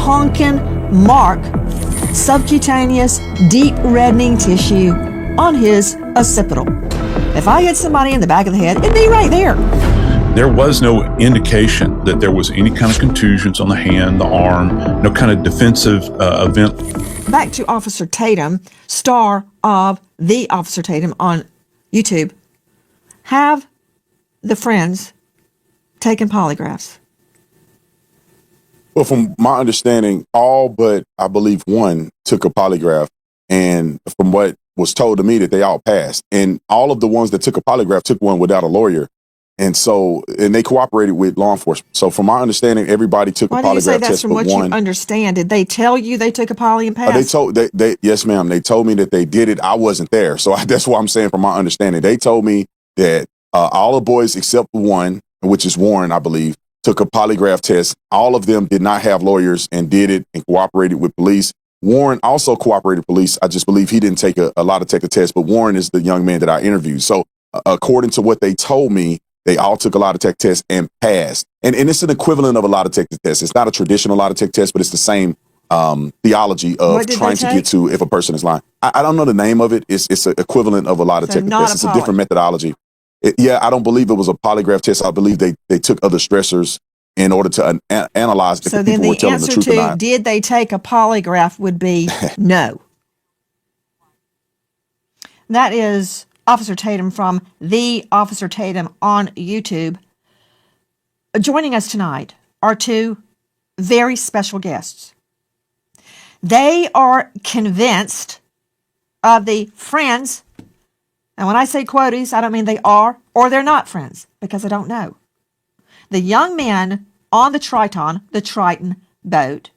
honking mark, subcutaneous, deep reddening tissue on his occipital. If I hit somebody in the back of the head, it'd be right there. There was no indication that there was any kind of contusions on the hand, the arm, no kind of defensive event. Back to Officer Tatum, star of The Officer Tatum on YouTube. Have the friends taken polygraphs? Well, from my understanding, all but I believe one took a polygraph. And from what was told to me, that they all passed. And all of the ones that took a polygraph took one without a lawyer. And they cooperated with law enforcement. So from my understanding, everybody took a polygraph test. Why do you say that's from what you understand? Did they tell you they took a poly and passed? Yes, ma'am. They told me that they did it. I wasn't there. So that's what I'm saying from my understanding. They told me that all the boys except one, which is Warren, I believe, took a polygraph test. All of them did not have lawyers and did it and cooperated with police. Warren also cooperated with police. I just believe he didn't take a lot to take the test, but Warren is the young man that I interviewed. So according to what they told me, they all took a lie detector test and passed. And it's an equivalent of a lie detector test. It's not a traditional lie detector test, but it's the same theology of trying to get to if a person is lying. I don't know the name of it. It's an equivalent of a lie detector test. It's a different methodology. I don't believe it was a polygraph test. I believe they took other stressors in order to analyze if the people were telling the truth or not. So then the answer to did they take a polygraph would be no. That is Officer Tatum from The Officer Tatum on YouTube. Joining us tonight are two very special guests. They are convinced of the friends, and when I say quoties, I don't mean they are or they're not friends, because I don't know. The young men on the Triton boat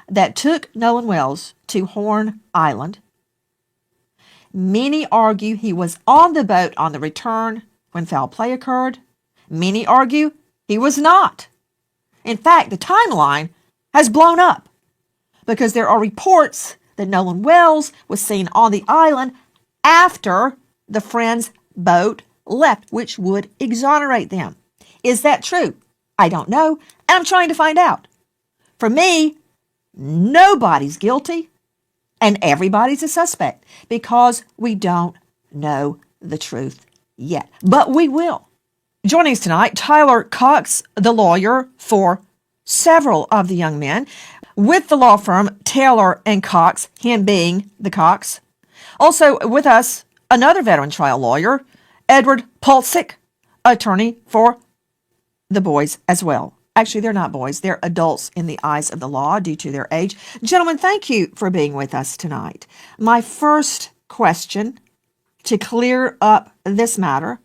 that took Nolan Wells to Horn Island. Many argue he was on the boat on the return when foul play occurred. Many argue he was not. In fact, the timeline has blown up because there are reports that Nolan Wells was seen on the island after the friend's boat left, which would exonerate them. Is that true? I don't know, and I'm trying to find out. For me, nobody's guilty. And everybody's a suspect because we don't know the truth yet. But we will. Joining us tonight, Tyler Cox, the lawyer for several of the young men, with the law firm Taylor and Cox, him being the Cox. Also with us, another veteran trial lawyer, Edward Pulsick, attorney for the boys as well. Actually, they're not boys. They're adults in the eyes of the law due to their age. Gentlemen, thank you for being with us tonight. My first question to clear up this matter,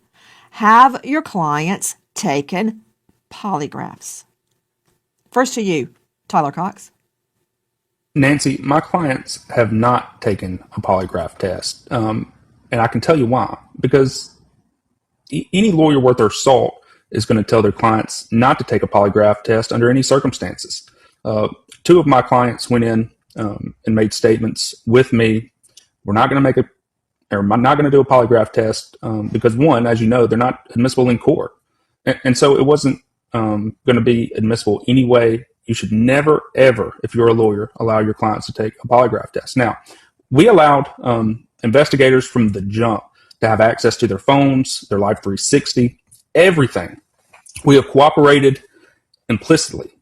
have your clients taken polygraphs? First to you, Tyler Cox. Nancy, my clients have not taken a polygraph test. And I can tell you why. Because any lawyer worth their salt is going to tell their clients not to take a polygraph test under any circumstances. Two of my clients went in and made statements with me. We're not going to not going to do a polygraph test because, one, as you know, they're not admissible in court. And so it wasn't going to be admissible anyway. You should never, ever, if you're a lawyer, allow your clients to take a polygraph test. Now, we allowed investigators from the jump to have access to their phones, their Live 360, everything. We have cooperated implicitly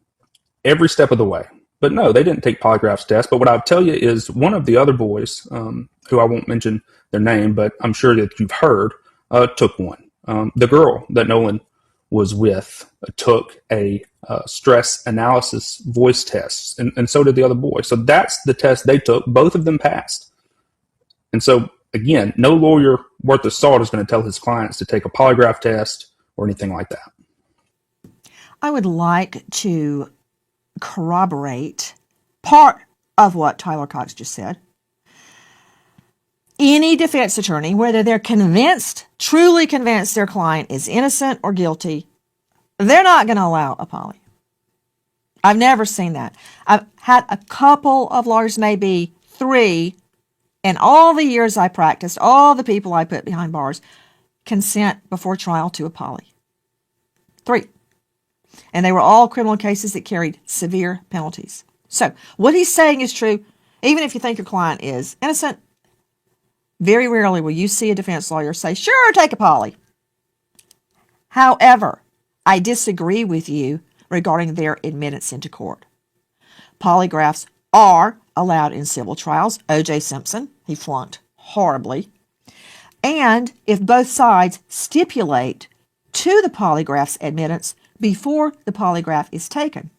every step of the way. But no, they didn't take polygraphs test. But what I'll tell you is one of the other boys, who I won't mention their name, but I'm sure that you've heard, took one. The girl that Nolan was with took a stress analysis voice test, and so did the other boy. So that's the test they took. Both of them passed. And so, again, no lawyer worth the salt is going to tell his clients to take a polygraph test or anything like that. I would like to corroborate part of what Tyler Cox just said. Any defense attorney, whether they're convinced, truly convinced their client is innocent or guilty, they're not going to allow a poly. I've never seen that. I've had a couple of lawyers, maybe 3, in all the years I practiced, all the people I put behind bars, consent before trial to a poly. 3. And they were all criminal cases that carried severe penalties. So what he's saying is true, even if you think your client is innocent. Very rarely will you see a defense lawyer say, sure, take a poly. However, I disagree with you regarding their admittance into court. Polygraphs are allowed in civil trials. O.J. Simpson, he flunked horribly. And if both sides stipulate to the polygraph's admittance before the polygraph is taken,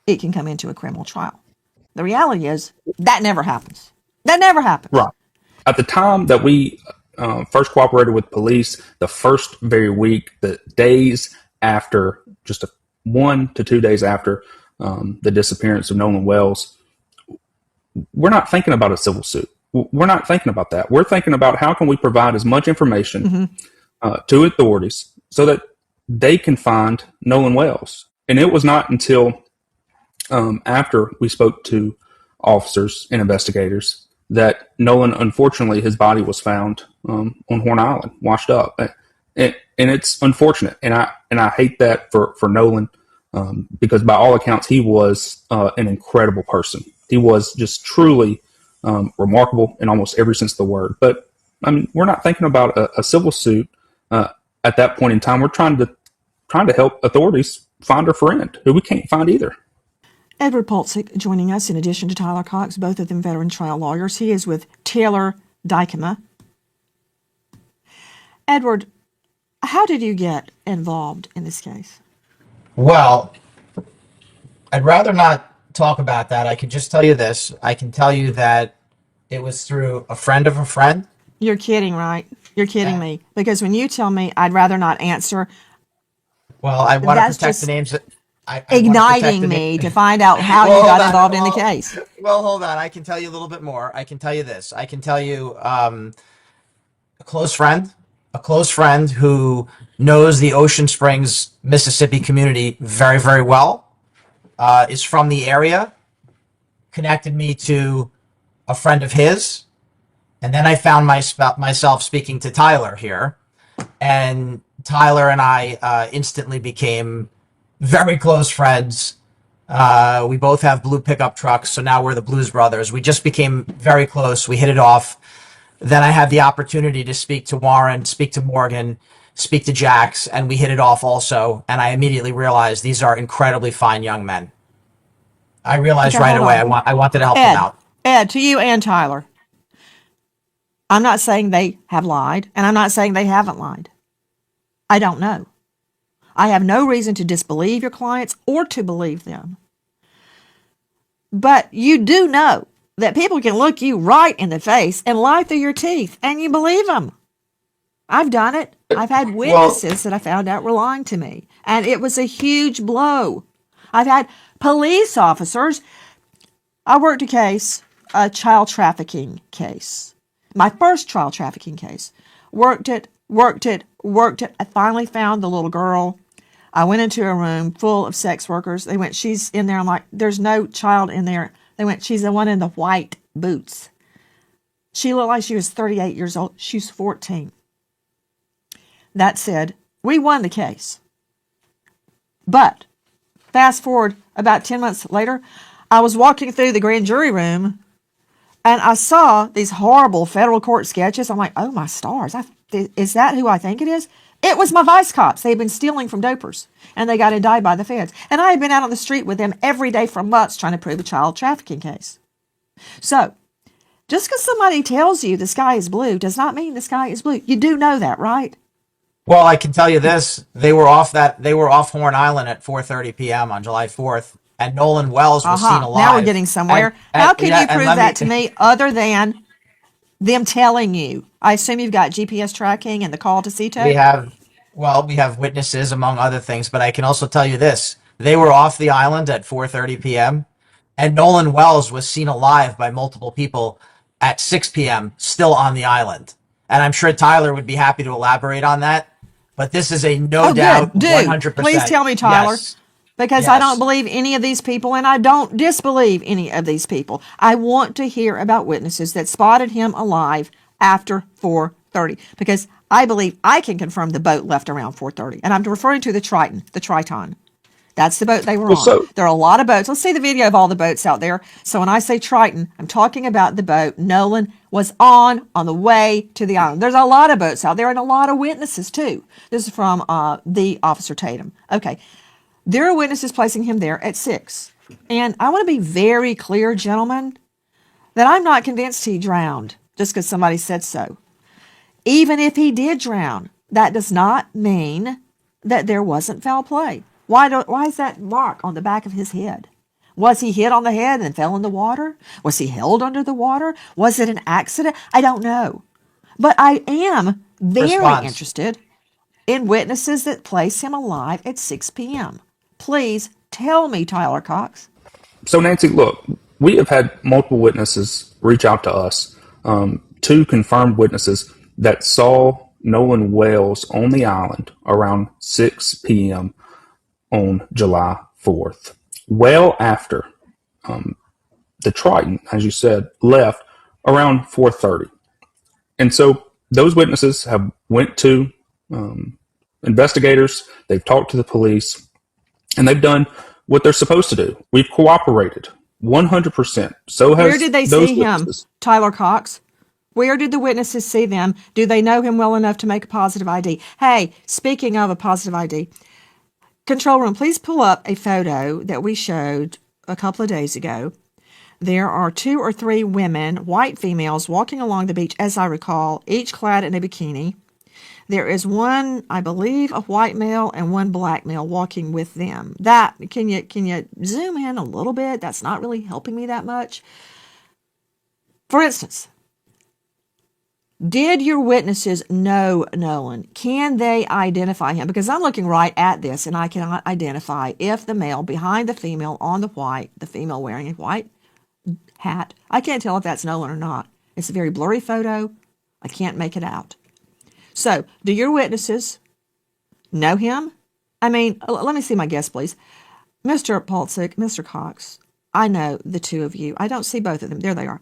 it can come into a criminal trial. The reality is that never happens. That never happens. Right. At the time that we first cooperated with police, the first very week, the days after, just 1 to 2 days after the disappearance of Nolan Wells, we're not thinking about a civil suit. We're not thinking about that. We're thinking about how can we provide as much information to authorities so that they can find Nolan Wells. And it was not until after we spoke to officers and investigators that Nolan, unfortunately, his body was found on Horn Island, washed up. And it's unfortunate. And I hate that for Nolan because by all accounts, he was an incredible person. He was just truly remarkable in almost every sense of the word. But I mean, we're not thinking about a civil suit at that point in time. We're trying to help authorities find our friend, who we can't find either. Edward Polczyk joining us in addition to Tyler Cox, both of them veteran trial lawyers. He is with Taylor Dykema. Edward, how did you get involved in this case? Well, I'd rather not talk about that. I can just tell you this. I can tell you that it was through a friend of a friend. You're kidding, right? You're kidding me. Because when you tell me I'd rather not answer, well, I want to that's protect just the names. igniting me to find out how you got involved in the case. Well, hold on. I can tell you a little bit more. I can tell you this. I can tell you a close friend who knows the Ocean Springs, Mississippi community very, very well, is from the area, connected me to a friend of his. And then I found myself speaking to Tyler here. And Tyler and I instantly became very close friends. We both have blue pickup trucks, so now we're the Blues Brothers. We just became very close. We hit it off. Then I had the opportunity to speak to Warren, speak to Morgan, speak to Jax, and we hit it off also. And I immediately realized these are incredibly fine young men. I realized right away I wanted to help them out. Ed, to you and Tyler, I'm not saying they have lied, and I'm not saying they haven't lied. I don't know. I have no reason to disbelieve your clients or to believe them. But you do know that people can look you right in the face and lie through your teeth, and you believe them. I've done it. I've had witnesses that I found out were lying to me, and it was a huge blow. I've had police officers. I worked a child trafficking case. My first child trafficking case. Worked it. I finally found the little girl. I went into a room full of sex workers. They went, she's in there. I'm like, there's no child in there. They went, she's the one in the white boots. She looked like she was 38 years old. She's 14. That said, we won the case. But fast forward about 10 months later, I was walking through the grand jury room and I saw these horrible federal court sketches. I'm like, oh my stars. Is that who I think it is? It was my vice cops. They had been stealing from dopers and they got indicted by the feds. And I had been out on the street with them every day for months trying to prove a child trafficking case. So just because somebody tells you the sky is blue does not mean the sky is blue. You do know that, right? Well, I can tell you this. They were off Horn Island at 4:30 p.m. on July 4th. And Nolan Wells was seen alive. Now we're getting somewhere. How can you prove that to me other than them telling you? I assume you've got GPS tracking and the call to SETO? We have witnesses, among other things, but I can also tell you this. They were off the island at 4:30 p.m., and Nolan Wells was seen alive by multiple people at 6 p.m., still on the island. And I'm sure Tyler would be happy to elaborate on that, but this is a no doubt 100%. Please tell me, Tyler. Yes. Because I don't believe any of these people, and I don't disbelieve any of these people. I want to hear about witnesses that spotted him alive after 4:30, because I believe I can confirm the boat left around 4:30. And I'm referring to the Triton. That's the boat they were Well, on. so There are a lot of boats. Let's see the video of all the boats out there. So when I say Triton, I'm talking about the boat Nolan was on the way to the island. There's a lot of boats out there and a lot of witnesses too. This is from the Officer Tatum. Okay. There are witnesses placing him there at 6. And I want to be very clear, gentlemen, that I'm not convinced he drowned just because somebody said so. Even if he did drown, that does not mean that there wasn't foul play. Why is that mark on the back of his head? Was he hit on the head and fell in the water? Was he held under the water? Was it an accident? I don't know. But I am very interested in witnesses that place him alive at 6 p.m. Please tell me, Tyler Cox. So, Nancy, look, we have had multiple witnesses reach out to us, 2 confirmed witnesses that saw Nolan Wells on the island around 6 p.m. on July 4th, well after the Triton, as you said, left around 4:30. And so those witnesses have went to investigators, they've talked to the police, and they've done what they're supposed to do. We've cooperated 100%. So has Where did they those see witnesses. him, Tyler Cox? Where did the witnesses see them? Do they know him well enough to make a positive ID? Hey, speaking of a positive ID, control room, please pull up a photo that we showed a couple of days ago. There are 2 or 3 women, white females, walking along the beach, as I recall, each clad in a bikini. There is one, I believe, a white male and one black male walking with them. That, can you zoom in a little bit? That's not really helping me that much. For instance, did your witnesses know Nolan? Can they identify him? Because I'm looking right at this and I cannot identify if the male behind the female on the white, the female wearing a white hat, I can't tell if that's Nolan or not. It's a very blurry photo. I can't make it out. So, do your witnesses know him? I mean, let me see my guess, please. Mr. Polczyk, Mr. Cox, I know the 2 of you. I don't see both of them. There they are.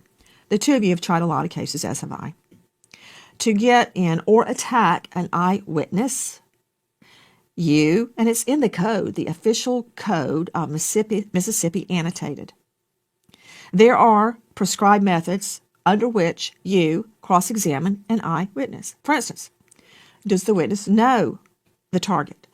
The 2 of you have tried a lot of cases, as have I. To get in or attack an eyewitness, and it's in the code, the official code of Mississippi annotated. There are prescribed methods under which you cross-examine an eyewitness. For instance, does the witness know the target?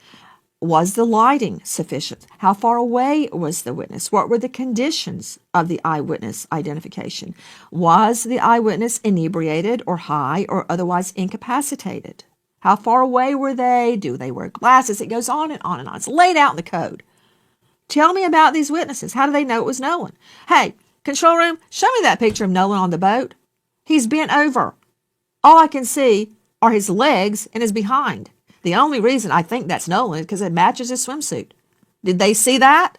Was the lighting sufficient? How far away was the witness? What were the conditions of the eyewitness identification? Was the eyewitness inebriated or high or otherwise incapacitated? How far away were they? Do they wear glasses? It goes on and on and on. It's laid out in the code. Tell me about these witnesses. How do they know it was Nolan? Hey, control room, show me that picture of Nolan on the boat. He's bent over. All I can see are his legs and his behind. The only reason I think that's Nolan is because it matches his swimsuit. Did they see that?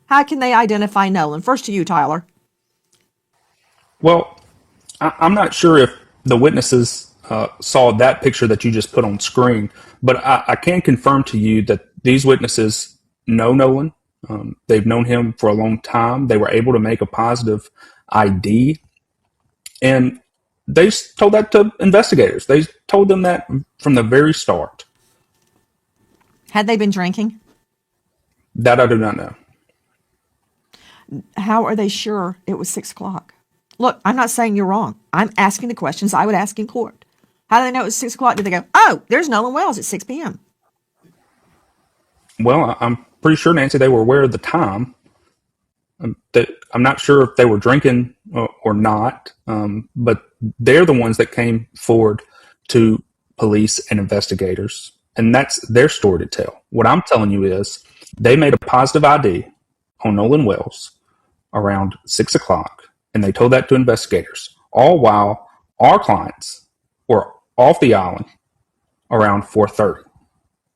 How can they identify Nolan? First to you, Tyler. Well, I'm not sure if the witnesses saw that picture that you just put on screen, but I can confirm to you that these witnesses know Nolan. They've known him for a long time. They were able to make a positive ID. And they told that to investigators. They told them that from the very start. Had they been drinking? That I do not know. How are they sure it was 6 o'clock? Look, I'm not saying you're wrong. I'm asking the questions I would ask in court. How do they know it was 6 o'clock? Did they go, oh, there's Nolan Wells at 6 p.m.? Well, I'm pretty sure, Nancy, they were aware of the time. I'm not sure if they were drinking or not, but they're the ones that came forward to police and investigators, and that's their story to tell. What I'm telling you is they made a positive ID on Nolan Wells around 6 o'clock, and they told that to investigators, all while our clients were off the island around 4:30.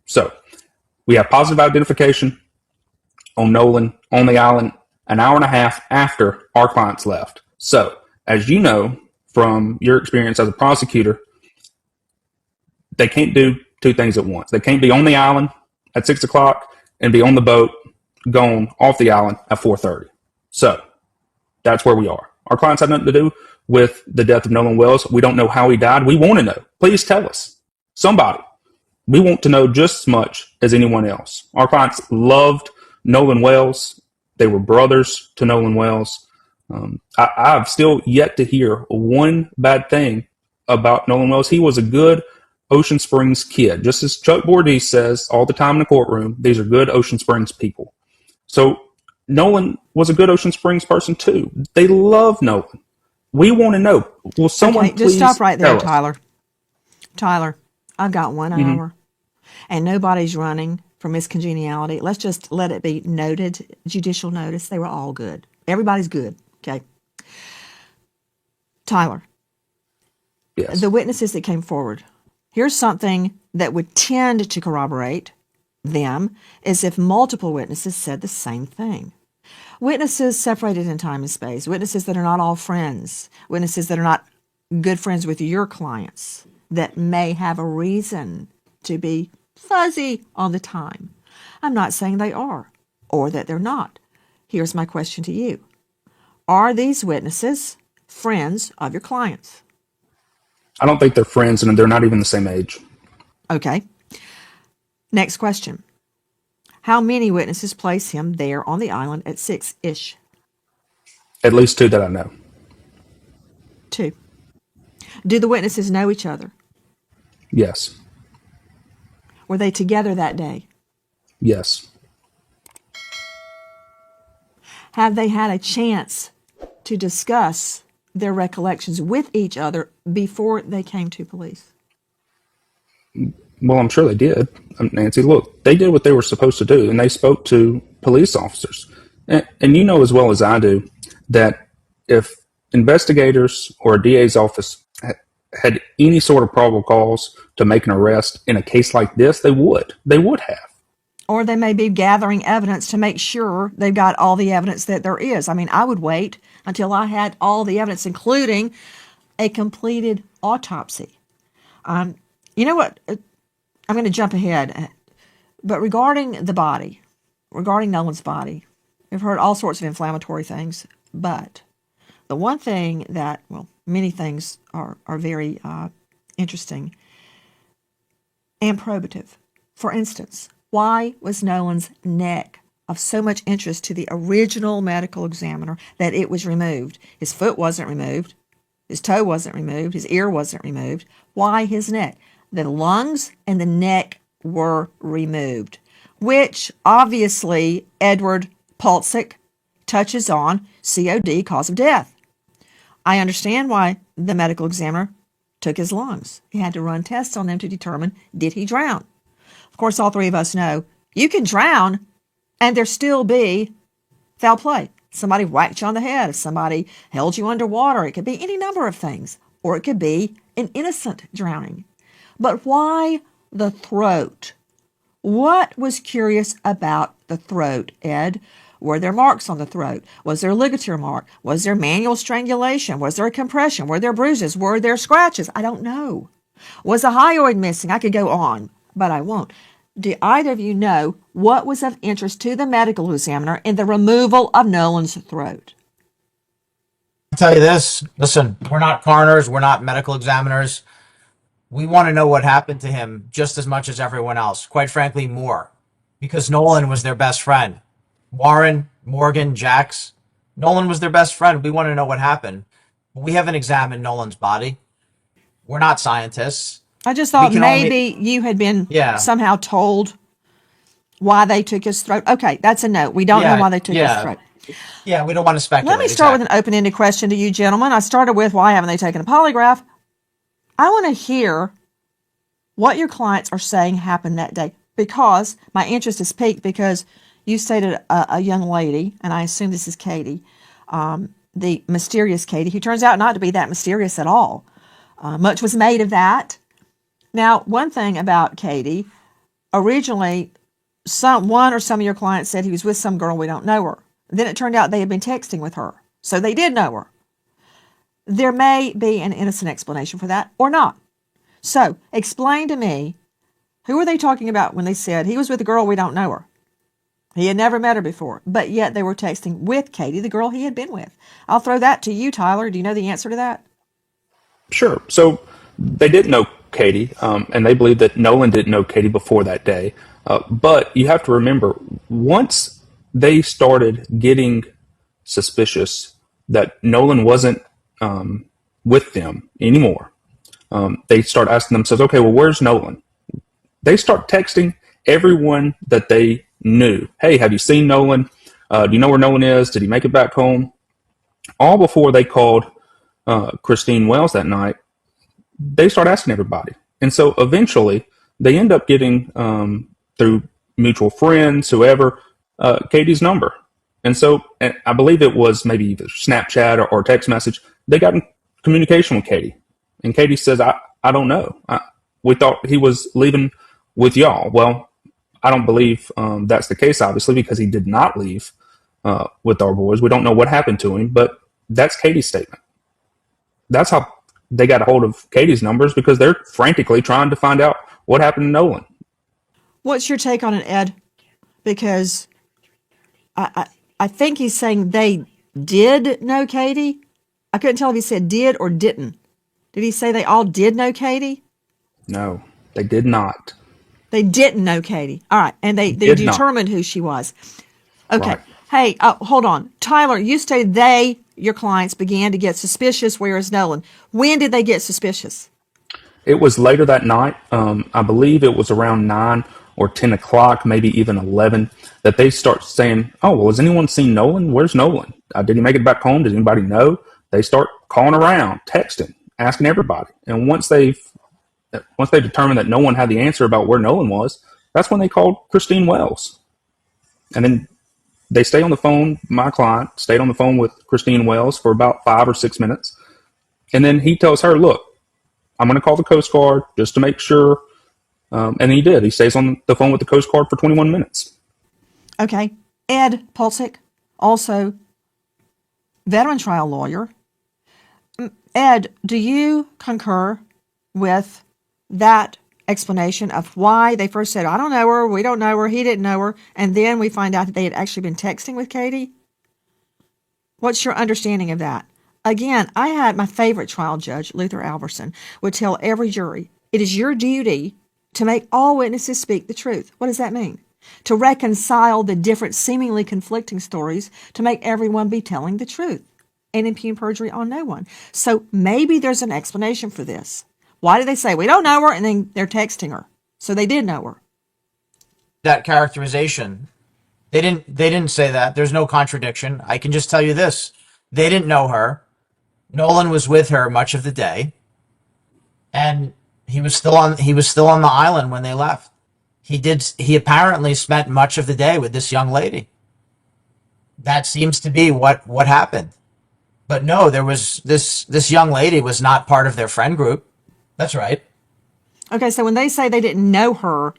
So we have positive identification on Nolan on the island an hour and a half after our clients left. So, as you know from your experience as a prosecutor, they can't do 2 things at once. They can't be on the island at 6 o'clock and be on the boat going off the island at 4:30. So, that's where we are. Our clients have nothing to do with the death of Nolan Wells. We don't know how he died. We want to know. Please tell us. Somebody. We want to know just as much as anyone else. Our clients loved Nolan Wells. They were brothers to Nolan Wells. I've still yet to hear one bad thing about Nolan Wells. He was a good Ocean Springs kid. Just as Chuck Bordee says all the time in the courtroom, these are good Ocean Springs people. So Nolan was a good Ocean Springs person too. They love Nolan. We want to know. Will someone Okay, please just stop right there, tell us? Tyler. Tyler, I've got 1 hour, and nobody's running for miscongeniality. Let's just let it be noted, judicial notice. They were all good. Everybody's good. Okay. Tyler, Yes. the witnesses that came forward, here's something that would tend to corroborate them, is if multiple witnesses said the same thing. Witnesses separated in time and space, witnesses that are not all friends, witnesses that are not good friends with your clients, that may have a reason to be fuzzy on the time. I'm not saying they are or that they're not. Here's my question to you. Are these witnesses friends of your clients? I don't think they're friends, and they're not even the same age. Okay. Next question. How many witnesses place him there on the island at 6-ish? At least 2 that I know. 2. Do the witnesses know each other? Yes. Were they together that day? Yes. Have they had a chance to discuss their recollections with each other before they came to police? Well, I'm sure they did. Nancy, look, they did what they were supposed to do, and they spoke to police officers. And you know as well as I do that if investigators or a DA's office had any sort of probable cause to make an arrest in a case like this, they would. They would have. Or they may be gathering evidence to make sure they've got all the evidence that there is. I mean, I would wait until I had all the evidence, including a completed autopsy. You know what? I'm going to jump ahead. But regarding the body, regarding Nolan's body, we've heard all sorts of inflammatory things. But the one thing that, well, many things are very interesting and probative. For instance, why was Nolan's neck of so much interest to the original medical examiner that it was removed? His foot wasn't removed. His toe wasn't removed. His ear wasn't removed. Why his neck? The lungs and the neck were removed, which obviously Edward Pulsick touches on COD, cause of death. I understand why the medical examiner took his lungs. He had to run tests on them to determine, did he drown? Of course, all 3 of us know you can drown and there still be foul play. Somebody whacked you on the head. If somebody held you underwater, it could be any number of things. Or it could be an innocent drowning. But why the throat? What was curious about the throat, Ed? Were there marks on the throat? Was there a ligature mark? Was there manual strangulation? Was there a compression? Were there bruises? Were there scratches? I don't know. Was a hyoid missing? I could go on, but I won't. Do either of you know what was of interest to the medical examiner in the removal of Nolan's throat? I'll tell you this. Listen, we're not coroners. We're not medical examiners. We want to know what happened to him just as much as everyone else. Quite frankly, more. Because Nolan was their best friend. Warren, Morgan, Jax. Nolan was their best friend. We want to know what happened. But we haven't examined Nolan's body. We're not scientists. I just thought We can maybe you had been somehow told why they took his throat. Okay, that's a note. We don't know why they took his throat. Yeah, we don't want to speculate. Let me start with an open-ended question to you, gentlemen. I started with why haven't they taken a polygraph? I want to hear what your clients are saying happened that day, because my interest is piqued because you stated a young lady, and I assume this is Katie, the mysterious Katie, who turns out not to be that mysterious at all. Much was made of that. Now, one thing about Katie, originally, one or some of your clients said he was with some girl, we don't know her. Then it turned out they had been texting with her, so they did know her. There may be an innocent explanation for that, or not. So, explain to me, who were they talking about when they said he was with a girl, we don't know her? He had never met her before, but yet they were texting with Katie, the girl he had been with. I'll throw that to you, Tyler. Do you know the answer to that? Sure. So they didn't know Katie, and they believe that Nolan didn't know Katie before that day. But you have to remember, once they started getting suspicious that Nolan wasn't with them anymore, they start asking themselves, okay, well, where's Nolan? They start texting everyone that they knew. Hey, have you seen Nolan? Do you know where Nolan is? Did he make it back home? All before they called Christine Wells that night, they start asking everybody. And so eventually they end up getting, through mutual friends, whoever, Katie's number. And so and I believe it was maybe either Snapchat or text message. They got in communication with Katie. And Katie says, I don't know. We thought he was leaving with y'all. Well, I don't believe that's the case, obviously, because he did not leave with our boys. We don't know what happened to him, but that's Katie's statement. That's how they got a hold of Katie's numbers, because they're frantically trying to find out what happened to Nolan. What's your take on it, Ed? Because I think he's saying they did know Katie. I couldn't tell if he said did or didn't. Did he say they all did know Katie? No, they did not. They didn't know Katie. All right. And they determined who she was. Okay. Right. Hey, hold on. Tyler, you stated your clients began to get suspicious, whereas Nolan. When did they get suspicious? It was later that night. I believe it was around 9 or 10 o'clock, maybe even 11, that they start saying, oh, well, has anyone seen Nolan? Where's Nolan? Did he make it back home? Does anybody know? They start calling around, texting, asking everybody. And once they determined that no one had the answer about where Nolan was, that's when they called Christine Wells. And then they stay on the phone. My client stayed on the phone with Christine Wells for about 5 or 6 minutes. And then he tells her, look, I'm going to call the Coast Guard just to make sure. And he did. He stays on the phone with the Coast Guard for 21 minutes. Okay. Ed Pulsick, also veteran trial lawyer. Ed, do you concur with that explanation of why they first said, I don't know her, we don't know her, he didn't know her, and then we find out that they had actually been texting with Katie? What's your understanding of that? Again, I had my favorite trial judge, Luther Alverson, would tell every jury, it is your duty to make all witnesses speak the truth. What does that mean? To reconcile the different seemingly conflicting stories to make everyone be telling the truth and impugn perjury on no one. So maybe there's an explanation for this. Why did they say, we don't know her, and then they're texting her? So they did know her. That characterization, they didn't say that. There's no contradiction. I can just tell you this. They didn't know her. Nolan was with her much of the day. And he was still on the island when they left. He apparently spent much of the day with this young lady. That seems to be what happened. But no, there was this young lady was not part of their friend group. That's right. Okay, so when they say they didn't know her,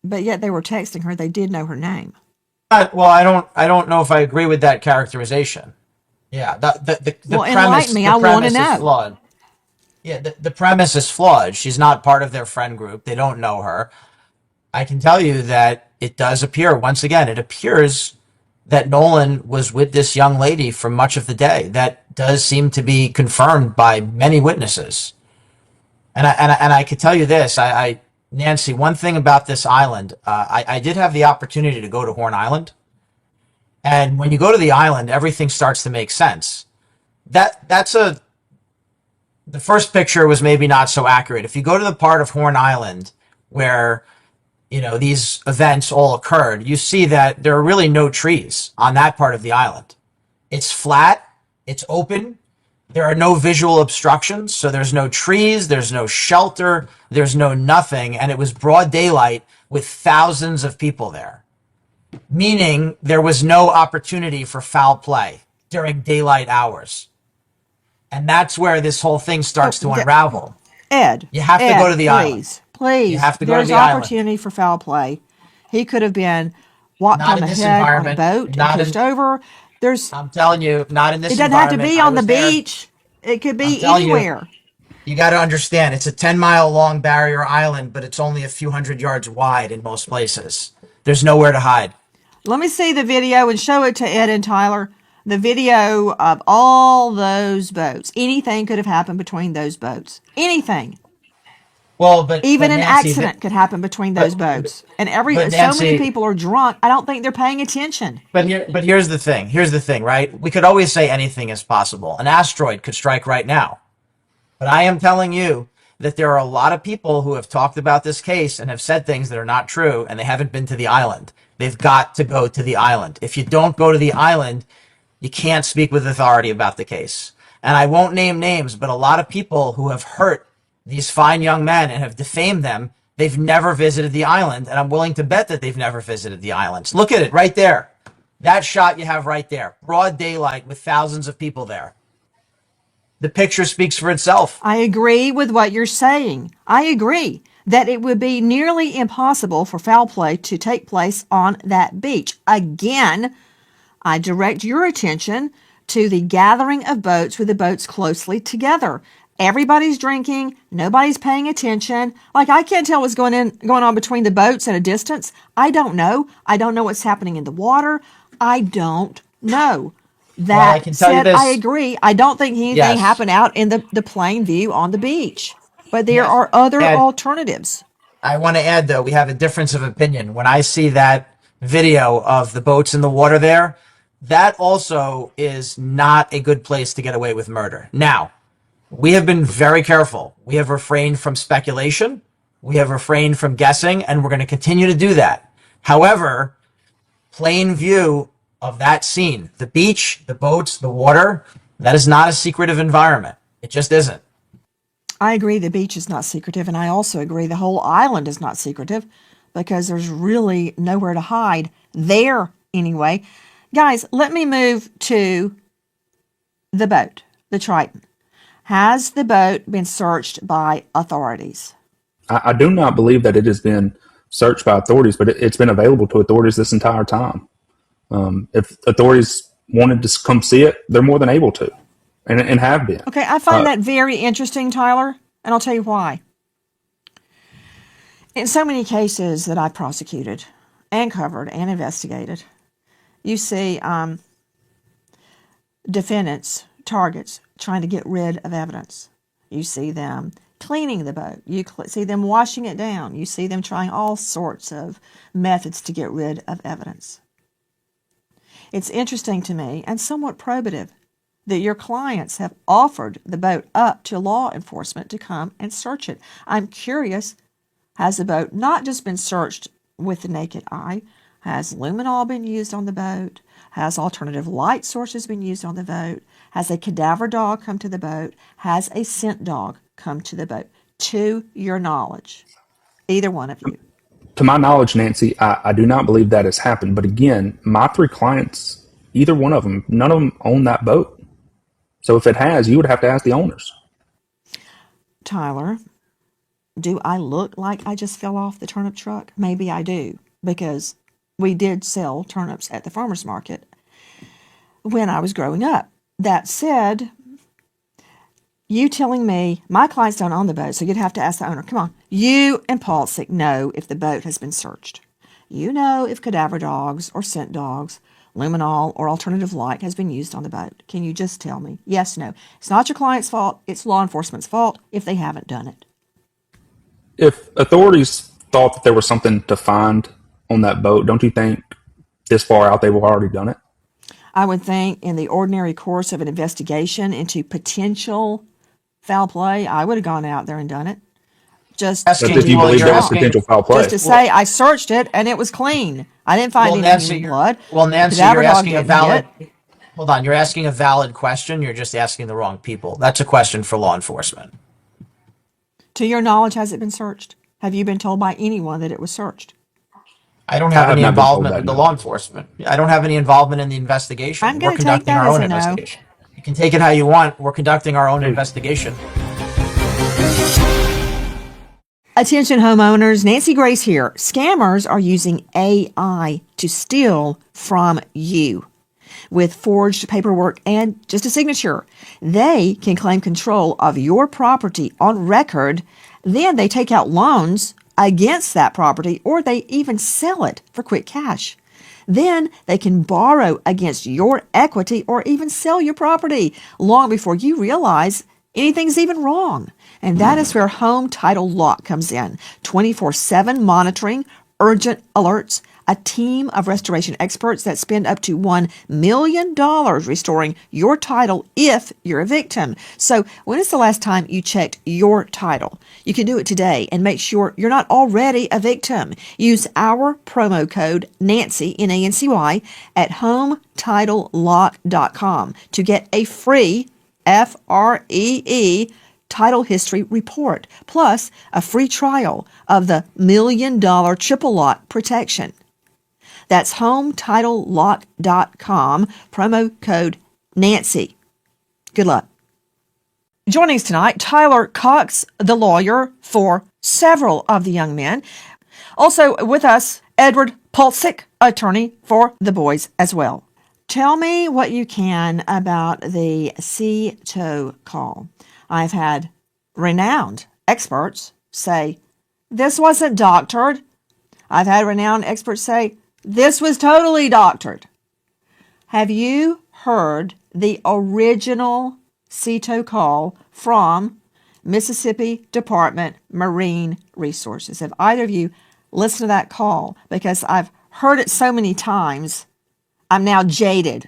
but yet they were texting her, they did know her name. Well, I don't know if I agree with that characterization. Yeah, the well, premise, enlighten me. I want to know. is flawed. Yeah, the premise is flawed. She's not part of their friend group. They don't know her. I can tell you that it does appear, once again, it appears that Nolan was with this young lady for much of the day. That does seem to be confirmed by many witnesses. And I could tell you this, Nancy, one thing about this island, I did have the opportunity to go to Horn Island. And when you go to the island, everything starts to make sense. The first picture was maybe not so accurate. If you go to the part of Horn Island where, these events all occurred, you see that there are really no trees on that part of the island. It's flat, it's open, there are no visual obstructions, so there's no trees, there's no shelter, there's no nothing, and it was broad daylight with thousands of people there. Meaning there was no opportunity for foul play during daylight hours. And that's where this whole thing starts to unravel. Ed, you have to go to the island. Please, you have to go there's to the opportunity island. For foul play. He could have been walked Not on the in this head environment. on a boat and pushed over. I'm telling you, not in this environment. It doesn't have to be on the beach. It could be anywhere. You got to understand, it's a 10-mile long barrier island, but it's only a few hundred yards wide in most places. There's nowhere to hide. Let me see the video and show it to Ed and Tyler. The video of all those boats. Anything could have happened between those boats. Anything. Well, but Even an Nancy, accident could happen between those boats. And but so many Nancy, people are drunk, I don't think they're paying attention. but here's the thing. Here's the thing, right? We could always say anything is possible. An asteroid could strike right now. But I am telling you that there are a lot of people who have talked about this case and have said things that are not true, and they haven't been to the island. They've got to go to the island. If you don't go to the island, you can't speak with authority about the case. And I won't name names, but a lot of people who have hurt these fine young men and have defamed them, they've never visited the island, and I'm willing to bet that they've never visited the islands. Look at it right there. That shot you have right there. Broad daylight with thousands of people there. The picture speaks for itself. I agree with what you're saying. I agree that it would be nearly impossible for foul play to take place on that beach. Again, I direct your attention to the gathering of boats with the boats closely together. Everybody's drinking. Nobody's paying attention. Like, I can't tell what's going on between the boats at a distance. I don't know. I don't know what's happening in the water. I don't know. That I can tell you said, this. I agree. I don't think anything happened out in the plain view on the beach. But there are other alternatives. I want to add, though, we have a difference of opinion. When I see that video of the boats in the water there, that also is not a good place to get away with murder. Now, we have been very careful. We have refrained from speculation. We have refrained from guessing, and we're going to continue to do that. However, plain view of that scene, the beach, the boats, the water, that is not a secretive environment. It just isn't. I agree the beach is not secretive, and I also agree the whole island is not secretive because there's really nowhere to hide there anyway. Guys, let me move to the boat, the Triton. Has the boat been searched by authorities? I do not believe that it has been searched by authorities, but it's been available to authorities this entire time. If authorities wanted to come see it, they're more than able to, and have been. Okay, I find that very interesting, Tyler, and I'll tell you why. In so many cases that I've prosecuted and covered and investigated, you see defendants, targets, trying to get rid of evidence. You see them cleaning the boat. You see them washing it down. You see them trying all sorts of methods to get rid of evidence. It's interesting to me and somewhat probative that your clients have offered the boat up to law enforcement to come and search it. I'm curious, has the boat not just been searched with the naked eye? Has luminol been used on the boat? Has alternative light sources been used on the boat? Has a cadaver dog come to the boat? Has a scent dog come to the boat? To your knowledge, either one of you. To my knowledge, Nancy, I do not believe that has happened. But again, my three clients, either one of them, none of them own that boat. So if it has, you would have to ask the owners. Tyler, do I look like I just fell off the turnip truck? Maybe I do, because we did sell turnips at the farmer's market when I was growing up. That said, you telling me my clients don't own the boat, so you'd have to ask the owner. Come on. You and Paulsick know if the boat has been searched. You know if cadaver dogs or scent dogs, luminol or alternative light has been used on the boat. Can you just tell me? Yes, no. It's not your client's fault. It's law enforcement's fault if they haven't done it. If authorities thought that there was something to find on that boat, don't you think this far out they would have already done it? I would think in the ordinary course of an investigation into potential foul play, I would have gone out there and done it. Just But if you believe there was potential foul play. Just to say I searched it and it was clean. I didn't find any human blood. Well, Nancy, Cadaver you're dog asking a didn't valid. hit. Hold on, you're asking a valid question. You're just asking the wrong people. That's a question for law enforcement. To your knowledge, has it been searched? Have you been told by anyone that it was searched? I don't have I have any not been told involvement that, with the no. law enforcement. I don't have any involvement in the investigation. I'm We're gonna take conducting that our as own a no. investigation. You can take it how you want. We're conducting our own investigation. Attention homeowners, Nancy Grace here. Scammers are using AI to steal from you. With forged paperwork and just a signature, they can claim control of your property on record. Then they take out loans against that property, or they even sell it for quick cash. Then they can borrow against your equity or even sell your property long before you realize anything's even wrong. And that is where Home Title Lock comes in. 24/7 monitoring, urgent alerts, a team of restoration experts that spend up to $1 million restoring your title if you're a victim. So when is the last time you checked your title? You can do it today and make sure you're not already a victim. Use our promo code Nancy, Nancy, at HomeTitleLock.com to get a free FREE title history report, plus a free trial of the $1 million triple lock protection. That's HomeTitleLock.com, promo code Nancy. Good luck. Joining us tonight, Tyler Cox, the lawyer for several of the young men. Also with us, Edward Pulsick, attorney for the boys as well. Tell me what you can about the SETO call. I've had renowned experts say, this wasn't doctored. I've had renowned experts say, this was totally doctored. Have you heard the original SETO call from Mississippi Department Marine Resources? Have either of you listened to that call? Because I've heard it so many times, I'm now jaded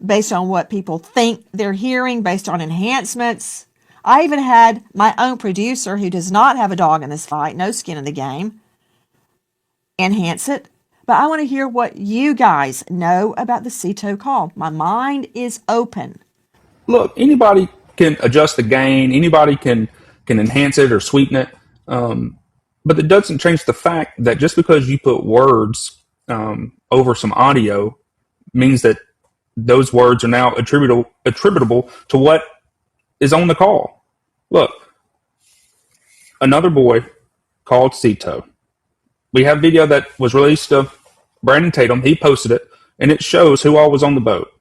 based on what people think they're hearing, based on enhancements. I even had my own producer, who does not have a dog in this fight, no skin in the game, enhance it. But I want to hear what you guys know about the SETO call. My mind is open. Look, anybody can adjust the gain. Anybody can enhance it or sweeten it. But it doesn't change the fact that just because you put words over some audio means that those words are now attributable to what is on the call. Look, another boy called SETO. We have video that was released of Brandon Tatum. He posted it, and it shows who all was on the boat.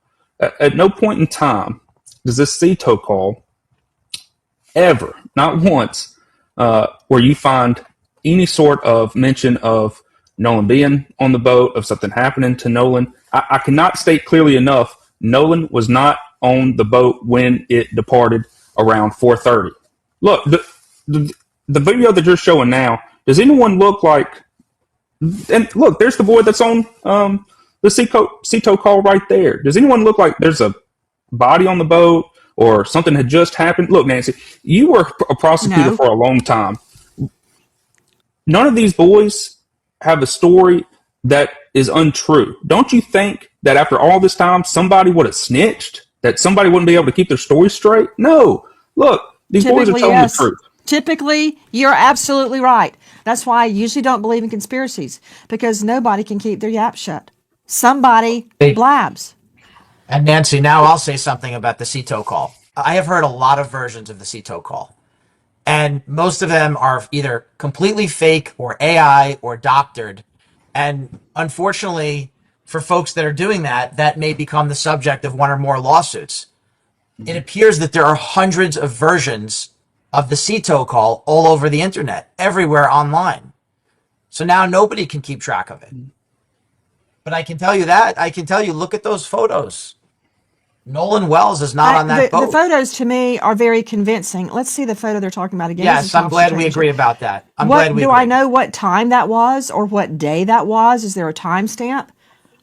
At no point in time does this SETO call ever, not once, where you find any sort of mention of Nolan being on the boat, of something happening to Nolan. I cannot state clearly enough, Nolan was not on the boat when it departed around 4:30. Look, the video that you're showing now, does anyone look like, and look, there's the boy that's on the SETO call right there. Does anyone look like there's a body on the boat or something had just happened? Look, Nancy, you were a prosecutor for a long time. None of these boys have a story that is untrue. Don't you think that after all this time, somebody would have snitched? That somebody wouldn't be able to keep their story straight? No. Look, these boys are telling the truth. Typically, you're absolutely right. That's why I usually don't believe in conspiracies, because nobody can keep their yap shut. Somebody blabs. And Nancy, now I'll say something about the SETO call. I have heard a lot of versions of the SETO call, and most of them are either completely fake or AI or doctored. And unfortunately, for folks that are doing that, that may become the subject of one or more lawsuits. It appears that there are hundreds of versions of the SETO call all over the internet, everywhere online. So now nobody can keep track of it. But I can tell you that. I can tell you, look at those photos. Nolan Wells is not on that boat. The photos, to me, are very convincing. Let's see the photo they're talking about again. Yes, I'm glad we agree about that. Do I know what time that was or what day that was? Is there a timestamp?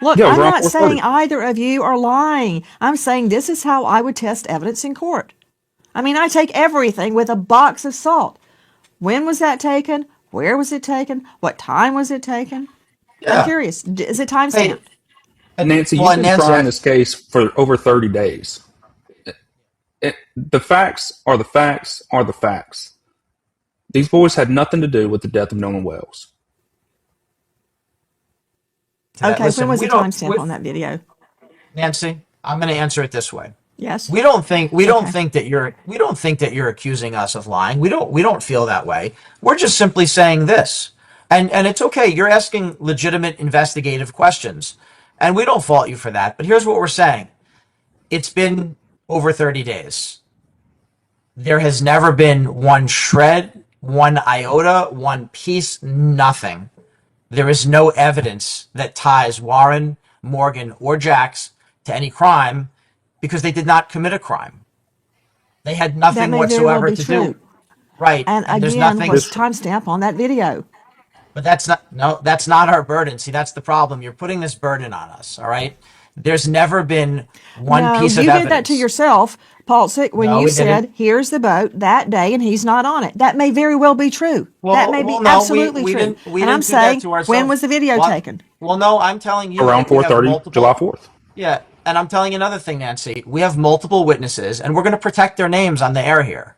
Look, Yeah, I'm not saying either of you are lying. I'm saying this is how I would test evidence in court. I mean, I take everything with a box of salt. When was that taken? Where was it taken? What time was it taken? Yeah. I'm curious. Is it timestamped? Nancy, you've been trying this case for over 30 days. The facts are the facts are the facts. These boys had nothing to do with the death of Nolan Wells. Okay, when was the timestamp on that video? Nancy, I'm going to answer it this way. Yes. We don't think that you're accusing us of lying. We don't feel that way. We're just simply saying this. And it's okay. You're asking legitimate investigative questions. And we don't fault you for that. But here's what we're saying. It's been over 30 days. There has never been one shred, one iota, one piece, nothing there is no evidence that ties Warren, Morgan, or Jax to any crime because they did not commit a crime. They had That nothing may very well whatsoever be to true. do. Right. And And there's again, nothing. what's the timestamp on that video? But that's not our burden. See, that's the problem. You're putting this burden on us, all right? There's never been one No, piece you of did evidence. that to yourself, Paul, when No, you we said, didn't. here's the boat that day and he's not on it. That may very well be true. That may be No, absolutely we true. didn't. We And I'm didn't do that saying, to when ourselves. was the video What? taken? Well, no, I'm telling you Around that we have 4:30, July multiple. 4th. Yeah, and I'm telling you another thing, Nancy. We have multiple witnesses, and we're going to protect their names on the air here.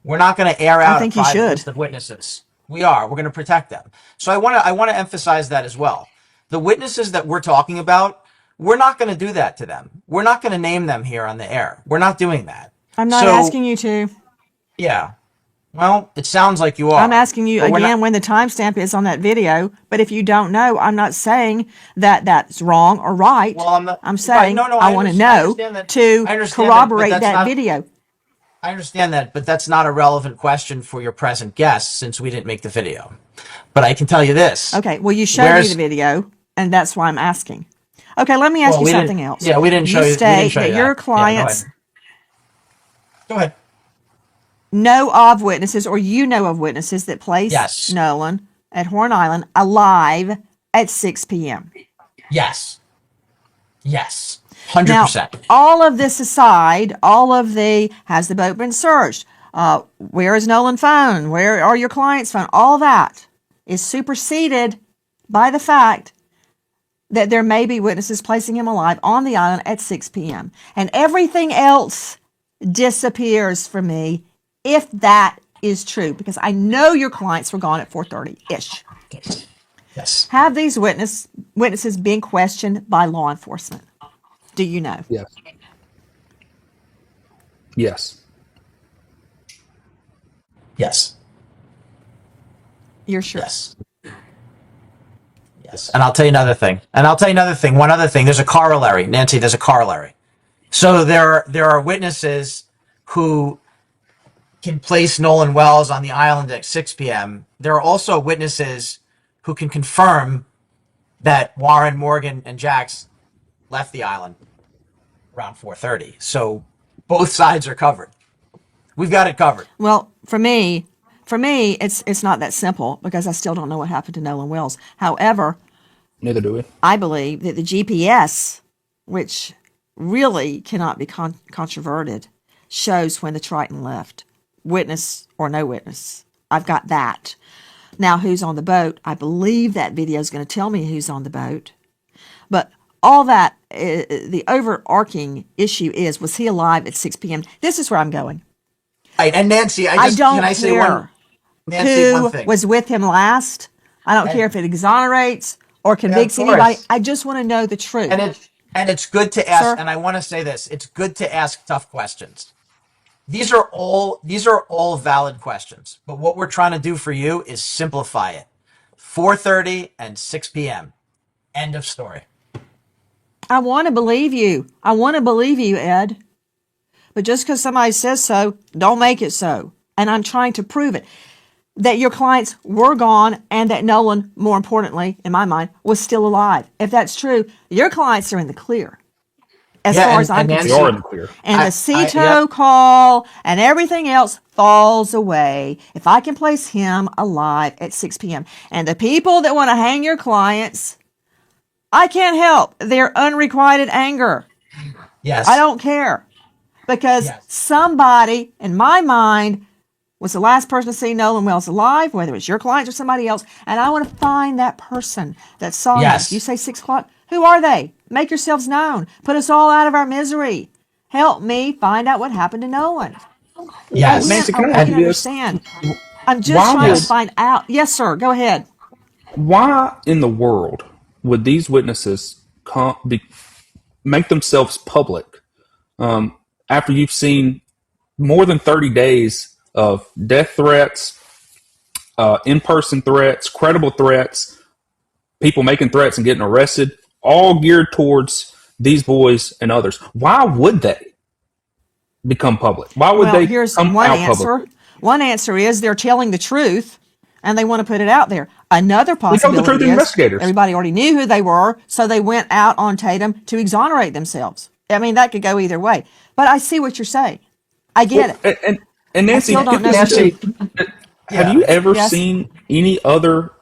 We're not going to air I out a think you private should. list of witnesses. We are. We're going to protect them. So I want to emphasize that as well. The witnesses that we're talking about, we're not going to do that to them. We're not going to name them here on the air. We're not doing that. I'm not So asking you to. yeah. Well, it sounds like you I'm are. asking you But we're again not. when the timestamp is on that video. But if you don't know, I'm not saying that that's wrong or right. Well, I'm not. I'm Right, saying no, I want to I know understand that. to I understand that, but corroborate that's that not. video. I understand that, but that's not a relevant question for your present guest since we didn't make the video. But I can tell you this. Okay, well, you showed me Where's the video, and that's why I'm asking. Okay, let me ask well, you we something didn't. else. Yeah, we didn't show You you. We didn't state show that you your that. Yeah, clients go ahead. know of witnesses, or you know of witnesses that placed Yes. Nolan at Horn Island alive at 6 p.m. Yes. Yes. Now, 100%. all of this aside, all of the, has the boat been searched? Where is Nolan's phone? Where are your client's phone? All that is superseded by the fact that there may be witnesses placing him alive on the island at 6 p.m. And everything else disappears for me if that is true, because I know your clients were gone at 4:30-ish. Yes. Have these witnesses been questioned by law enforcement? Do you know? Yes. Yes. Yes. You're sure? Yes. Yes. And I'll tell you another thing. One other thing. There's a corollary. Nancy, there's a corollary. So there are witnesses who can place Nolan Wells on the island at 6 p.m. There are also witnesses who can confirm that Warren, Morgan, and Jax left the island around 4:30. So both sides are covered. We've got it covered. Well, for me, it's not that simple because I still don't know what happened to Nolan Wells. However, Neither do we. I believe that the GPS, which really cannot be controverted, shows when the Triton left, witness or no witness. I've got that. Now, who's on the boat? I believe that video is going to tell me who's on the boat. But all that, the overarching issue is, was he alive at 6 p.m.? This is where I'm going. Right, and Nancy, I don't can I say care Nancy, one who thing. was with him last. I don't care if it exonerates or convicts course. anybody. I just want to know the truth. And it's good to ask, Sir? and I want to say this, it's good to ask tough questions. These are all valid questions. But what we're trying to do for you is simplify it. 4:30 and 6 p.m. End of story. I want to believe you. I want to believe you, Ed. But just because somebody says so, don't make it so. And I'm trying to prove it. That your clients were gone and that Nolan, more importantly, in my mind, was still alive. If that's true, your clients are in the clear. As far as I'm Nancy, We are in concerned. the clear. And the SETO yep. call and everything else falls away if I can place him alive at 6 p.m. And the people that want to hang your clients, I can't help their unrequited anger. Yes. I don't care. Because Yes. somebody, in my mind, was the last person to see Nolan Wells alive, whether it's your client or somebody else, and I want to find that person that saw Yes. him. You say 6 o'clock? Who are they? Make yourselves known. Put us all out of our misery. Help me find out what happened to Nolan. Yes. Nancy, can I I ask can you this? understand. I'm just Why trying would- to find out. Yes, sir. Go ahead. Why in the world would these witnesses make themselves public after you've seen more than 30 days of death threats, in-person threats, credible threats, people making threats and getting arrested, all geared towards these boys and others? Why would they become public? Why would they here's come one out answer. publicly? One answer is they're telling the truth and they want to put it out there. Another We know the possibility truth, is investigators. everybody already knew who they were, so they went out on Tatum to exonerate themselves. I mean, that could go either way. But I see what you're saying. I get it. And I Nancy, still don't get know this who. Nancy, too. Have yeah. you ever Yes. seen any other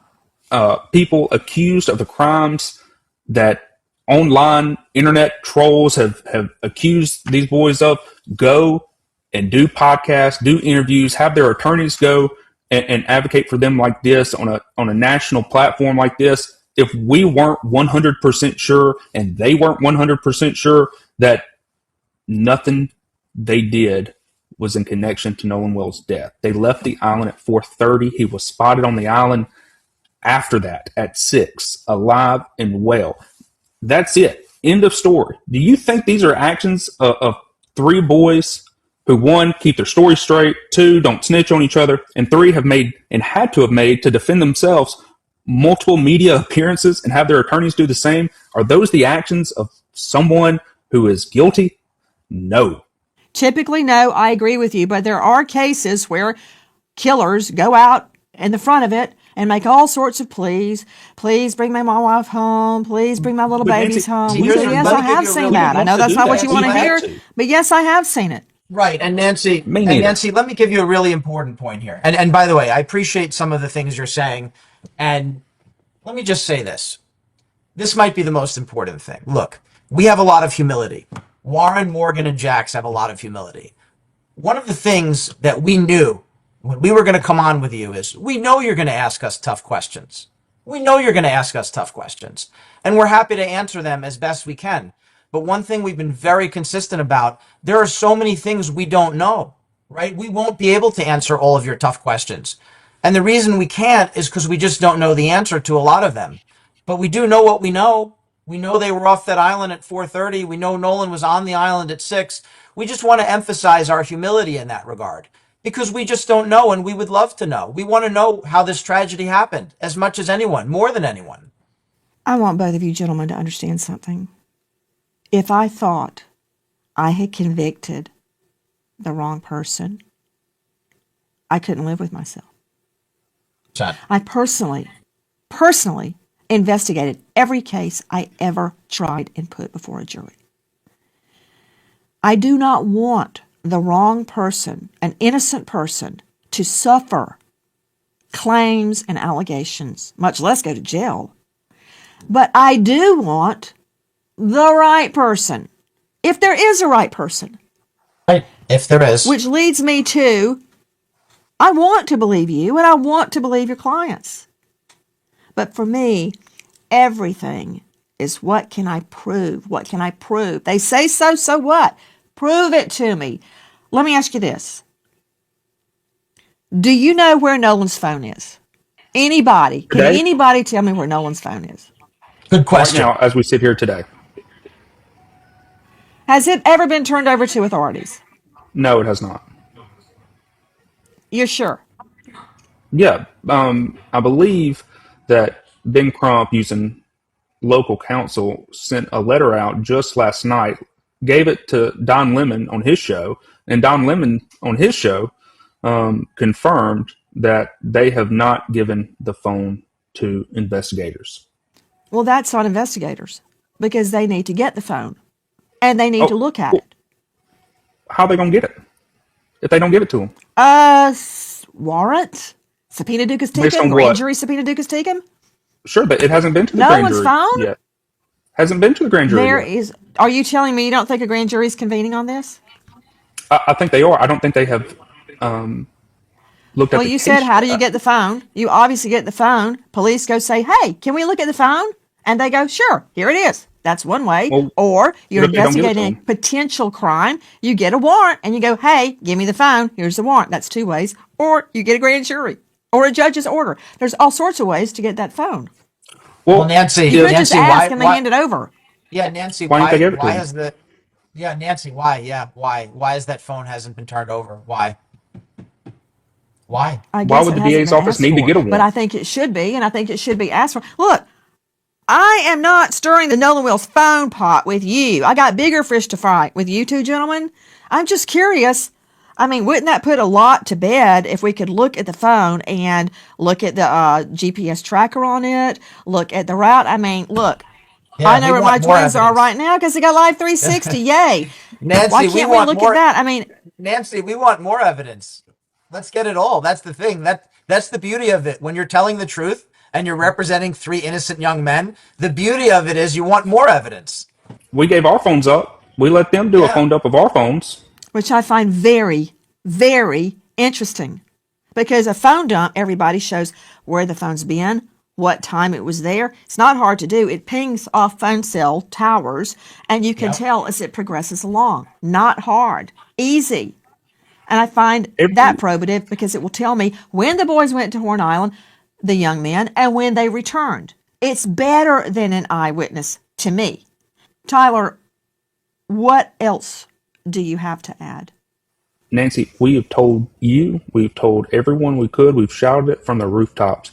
people accused of the crimes that online internet trolls have accused these boys of go and do podcasts, do interviews, have their attorneys go and advocate for them like this on a national platform like this? If we weren't 100% sure and they weren't 100% sure that nothing they did was in connection to Nolan Wells' death. They left the island at 4:30. He was spotted on the island after that at 6, alive and well. That's it. End of story. Do you think these are actions of three boys who, one, keep their story straight, two, don't snitch on each other, and three, have made and had to have made to defend themselves multiple media appearances and have their attorneys do the same? Are those the actions of someone who is guilty? No. Typically, no, I agree with you. But there are cases where killers go out in the front of it and make all sorts of pleas. Please bring my wife home. Please bring my little But babies Nancy, home. See, So here's a- yes, let I me give have you a seen really- that. I know wants to that's do not what that. you We want to had hear, to. but yes, I have seen it. Right, and Nancy, Me neither. let me give you a really important point here. And by the way, I appreciate some of the things you're saying. And let me just say this. This might be the most important thing. Look, we have a lot of humility. Warren, Morgan, and Jax have a lot of humility. One of the things that we knew when we were going to come on with you is we know you're going to ask us tough questions. We know you're going to ask us tough questions, and we're happy to answer them as best we can. But one thing we've been very consistent about, there are so many things we don't know, right? We won't be able to answer all of your tough questions. And the reason we can't is because we just don't know the answer to a lot of them. But we do know what we know. We know they were off that island at 4:30. We know Nolan was on the island at 6. We just want to emphasize our humility in that regard because we just don't know and we would love to know. We want to know how this tragedy happened as much as anyone, more than anyone. I want both of you gentlemen to understand something. If I thought I had convicted the wrong person, I couldn't live with myself. I personally investigated every case I ever tried and put before a jury. I do not want the wrong person, an innocent person, to suffer claims and allegations, much less go to jail. But I do want the right person, if there is a right person. Right. If there is. Which leads me to, I want to believe you and I want to believe your clients. But for me, everything is what can I prove? What can I prove? They say so what? Prove it to me. Let me ask you this. Do you know where Nolan's phone is? Anybody? Can Today? anybody tell me where Nolan's phone is? Good Right question. now, as we sit here today. Has it ever been turned over to authorities? No, it has not. You're sure? Yeah, I believe that Ben Crump, using local counsel, sent a letter out just last night, gave it to Don Lemon on his show, and Don Lemon on his show confirmed that they have not given the phone to investigators. Well, that's on investigators because they need to get the phone and they need to look at it. How are they going to get it if they don't give it to them? Warrant? Subpoena ducus Based tecum? on Grand what? jury subpoena ducus tecum? Sure, but it hasn't been to the No grand one's jury phone? yet. Hasn't been to the grand jury There yet. is. Are you telling me you don't think a grand jury is convening on this? I think they are. I don't think they have looked at Well, the you case said, how do you yet. get the phone? You obviously get the phone. Police go say, hey, can we look at the phone? And they go, sure, here it is. That's one way. Well, Or you're what if they don't give it to investigating a them? potential crime. You get a warrant and you go, hey, give me the phone. Here's the warrant. That's two ways. Or you get a grand jury or a judge's order. There's all sorts of ways to get that phone. Well, Nancy, You could just Nancy, ask why, and they why, hand it over. yeah, Nancy, Why didn't they give it to why him? has the, yeah, Nancy, why, yeah, why is that phone hasn't been turned over? Why? Why? I Why guess would it the hasn't DA's been office asked need to for, get a But warrant? I think it should be, and I think it should be asked for. Look, I am not stirring the Nolan Wells phone pot with you. I got bigger fish to fry with you two gentlemen. I'm just curious I mean, wouldn't that put a lot to bed if we could look at the phone and look at the GPS tracker on it, look at the route? I mean, look, I Yeah, know we where my want more twins are right evidence. now because they got Live 360. Yay. Why Nancy, we can't we want look at more. that? I mean, Nancy, we want more evidence. Let's get it all. That's the thing. That's the beauty of it. When you're telling the truth and you're representing three innocent young men, the beauty of it is you want more evidence. We gave our phones up. We let them do a Yeah. phone dump of our phones. which I find very, very interesting because a phone dump, everybody shows where the phone's been, what time it was there. It's not hard to do. It pings off phone cell towers, and you can Yep. tell as it progresses along. Not hard, easy. And I find that Every probative because it will tell me when the boys went to Horn Island, the young men, and when they returned. It's better than an eyewitness to me. Tyler, what else do you have to add? Nancy, we have told you, we've told everyone we could, we've shouted it from the rooftops.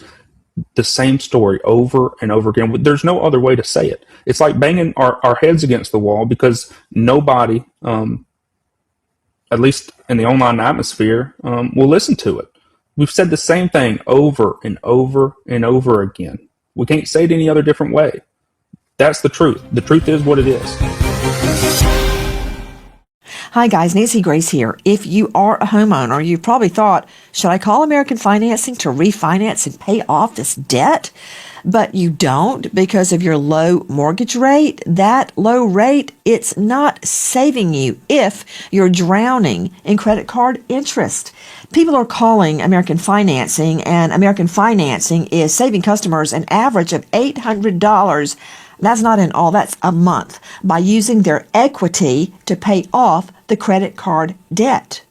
The same story over and over again. There's no other way to say it. It's like banging our heads against the wall because nobody, at least in the online atmosphere, will listen to it. We've said the same thing over and over and over again. We can't say it any other different way. That's the truth. The truth is what it is. Hi guys, Nancy Grace here. If you are a homeowner, you've probably thought, should I call American Financing to refinance and pay off this debt? But you don't because of your low mortgage rate. That low rate, it's not saving you if you're drowning in credit card interest. People are calling American Financing, and American Financing is saving customers an average of $800. That's not in all, that's a month, by using their equity to pay off the credit card debt.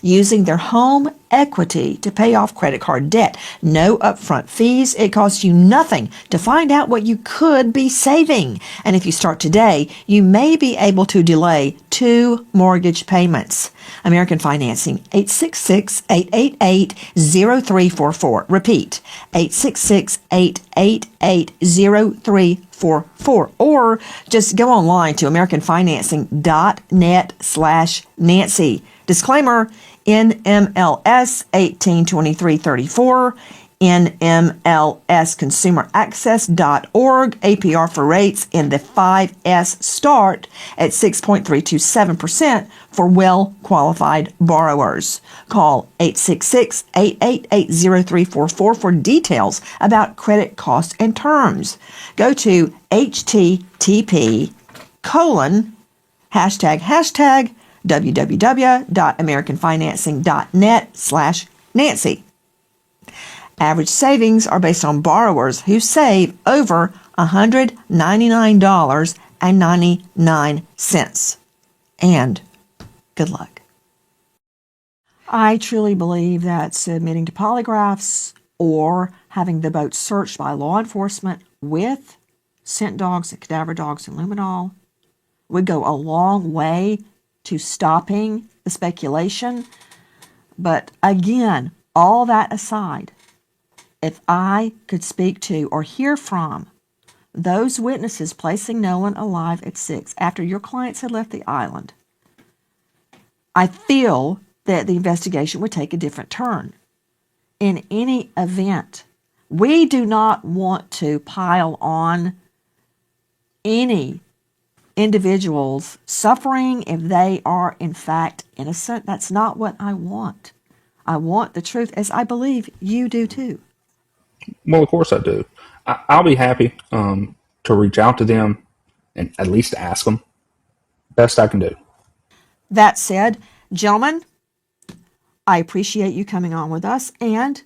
Using their home equity to pay off credit card debt. No upfront fees. It costs you nothing to find out what you could be saving. And if you start today, you may be able to delay 2 mortgage payments. American Financing, 866-888-0344. Repeat, 866-888-0344. Or just go online to americanfinancing.net/Nancy. Disclaimer, NMLS 182334, NMLSconsumeraccess.org, APR for rates in the 5S start at 6.327% for well-qualified borrowers. Call 866-888-0344 for details about credit costs and terms. Go to http:// www.americanfinancing.net/Nancy. Average savings are based on borrowers who save over $199.99. And good luck. I truly believe that submitting to polygraphs or having the boat searched by law enforcement with scent dogs and cadaver dogs and luminol would go a long way to stopping the speculation. But again, all that aside, if I could speak to or hear from those witnesses placing Nolan alive at 6 after your clients had left the island, I feel that the investigation would take a different turn. In any event, we do not want to pile on any individuals suffering if they are in fact innocent. That's not what I want. I want the truth, as I believe you do too. Well, of course I do. I'll be happy to reach out to them and at least ask them. Best I can do. That said, gentlemen, I appreciate you coming on with us, and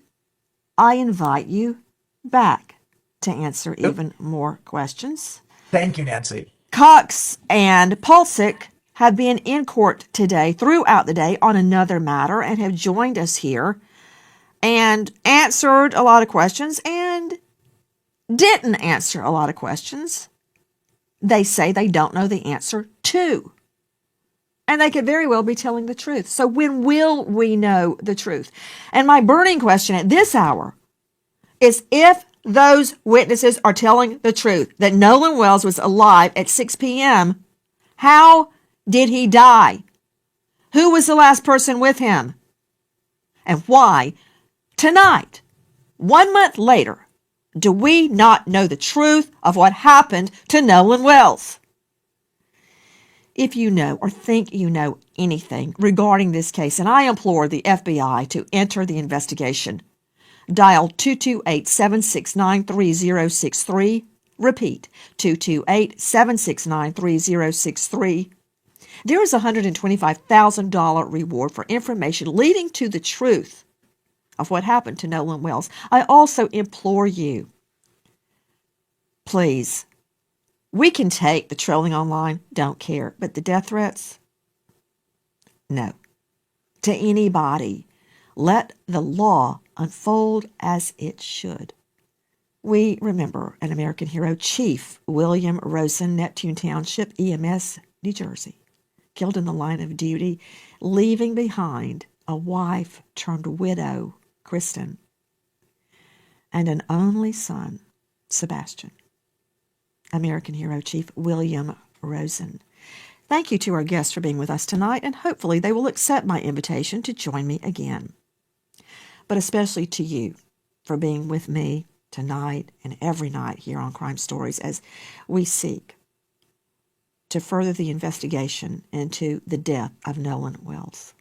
I invite you back to answer even more questions. Thank you, Nancy. Cox and Pulsick have been in court today, throughout the day, on another matter and have joined us here and answered a lot of questions and didn't answer a lot of questions they say they don't know the answer to. And they could very well be telling the truth. So when will we know the truth? And my burning question at this hour is, if those witnesses are telling the truth, that Nolan Wells was alive at 6 p.m., how did he die? Who was the last person with him? And why, tonight, 1 month later, do we not know the truth of what happened to Nolan Wells? If you know or think you know anything regarding this case, and I implore the FBI to enter the investigation, dial 228-769-3063. Repeat, 228-769-3063. There is a $125,000 reward for information leading to the truth of what happened to Nolan Wells. I also implore you, please, we can take the trolling online, don't care, but the death threats, no. To anybody, let the law unfold as it should. We remember an American hero, Chief William Rosen, Neptune Township, EMS, New Jersey, killed in the line of duty, leaving behind a wife turned widow, Kristen, and an only son, Sebastian. American hero, Chief William Rosen. Thank you to our guests for being with us tonight, and hopefully they will accept my invitation to join me again. But especially to you for being with me tonight and every night here on Crime Stories as we seek to further the investigation into the death of Nolan Wells.